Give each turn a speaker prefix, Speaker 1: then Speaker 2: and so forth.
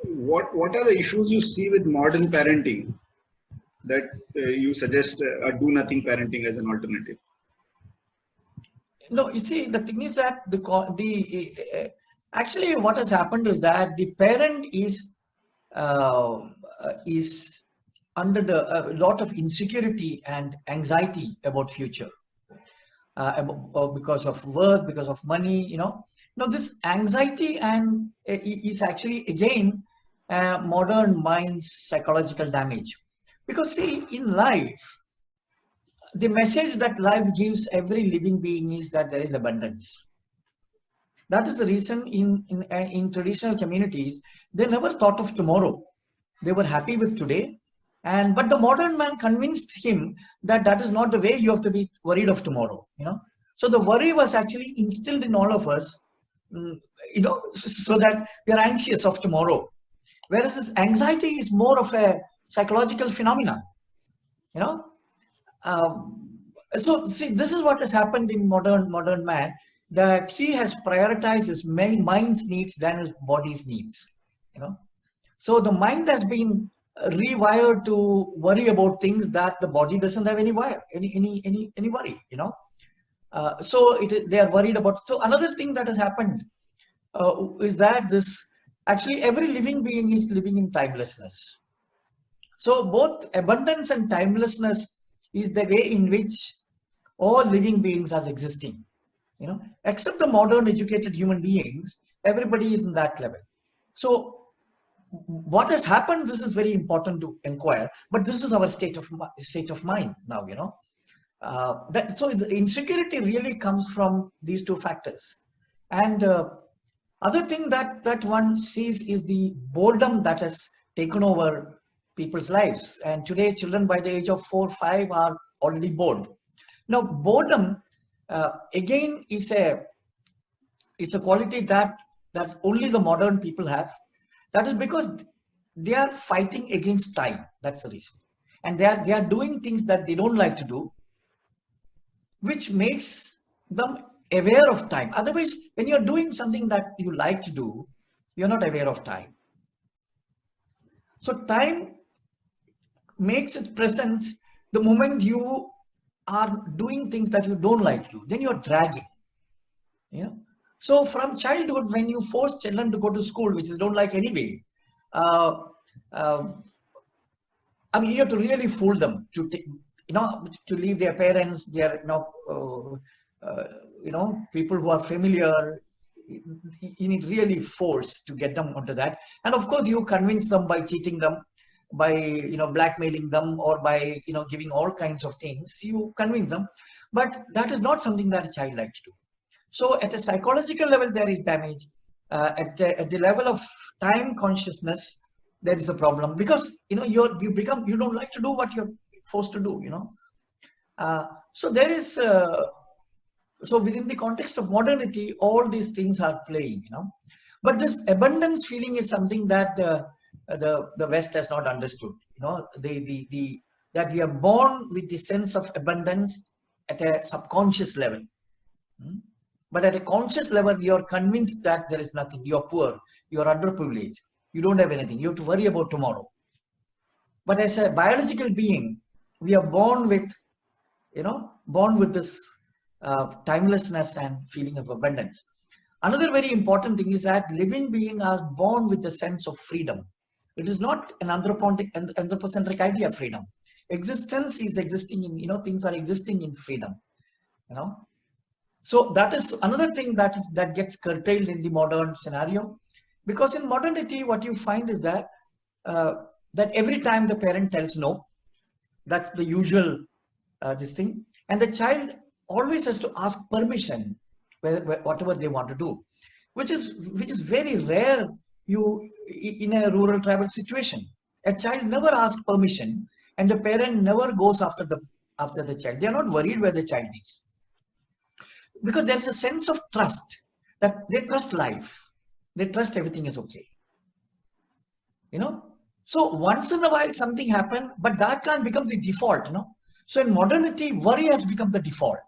Speaker 1: what are the issues you see with modern parenting that you suggest do nothing parenting as an alternative?
Speaker 2: No, you see, the thing is that actually what has happened is that the parent uh, is under a lot of insecurity and anxiety about future, because of work, because of money, this anxiety and is actually again modern mind's psychological damage. Because see, in life, the message that life gives every living being is that there is abundance. That is the reason in traditional communities, they never thought of tomorrow. They were happy with today. But the modern man convinced him that that is not the way. You have to be worried of tomorrow, So the worry was actually instilled in all of us, so that we are anxious of tomorrow. Whereas this anxiety is more of a psychological phenomenon, you know. So see, this is what has happened in modern man, that he has prioritized his mind's needs than his body's needs, So the mind has been rewired to worry about things that the body doesn't have any worry, So they are worried about. So another thing that has happened is that actually every living being is living in timelessness. So both abundance and timelessness is the way in which all living beings are existing, except the modern educated human beings. Everybody is in that level. So what has happened, this is very important to inquire, but this is our state of mind now, so the insecurity really comes from these two factors. And other thing that one sees is the boredom that has taken over people's lives. And today children by the age of 4 5 are already bored. Now boredom again is a quality that only the modern people have. That is because they are fighting against time. That's the reason. And they are doing things that they don't like to do, which makes them aware of time. Otherwise, when you're doing something that you like to do, you're not aware of time. So time makes its presence the moment you are doing things that you don't like to do. Then you're dragging. So from childhood, when you force children to go to school, which they don't like anyway, I mean, you have to really fool them to to leave their parents, their people who are familiar. You need really force to get them onto that. And of course, you convince them by cheating them, by blackmailing them, or by giving all kinds of things. You convince them, but that is not something that a child likes to do. So at a psychological level, there is damage. At the level of time consciousness, there is a problem, because you don't like to do what you're forced to do. So there is so within the context of modernity, all these things are playing. But this abundance feeling is something that the West has not understood. That we are born with the sense of abundance at a subconscious level. But at a conscious level, you are convinced that there is nothing. You are poor. You are underprivileged. You don't have anything. You have to worry about tomorrow. But as a biological being, we are born with this timelessness and feeling of abundance. Another very important thing is that living beings are born with the sense of freedom. It is not an anthropocentric idea of freedom. Existence is existing in, things are existing in freedom, So that is another thing that gets curtailed in the modern scenario, because in modernity, what you find is that that every time the parent tells no, that's the usual this thing, and the child always has to ask permission whatever they want to do, which is very rare in a rural tribal situation. A child never asks permission, and the parent never goes after the child. They are not worried where the child is, because there's a sense of trust, that they trust life, they trust everything is okay. So once in a while something happens, but that can't become the default. So in modernity, worry has become the default.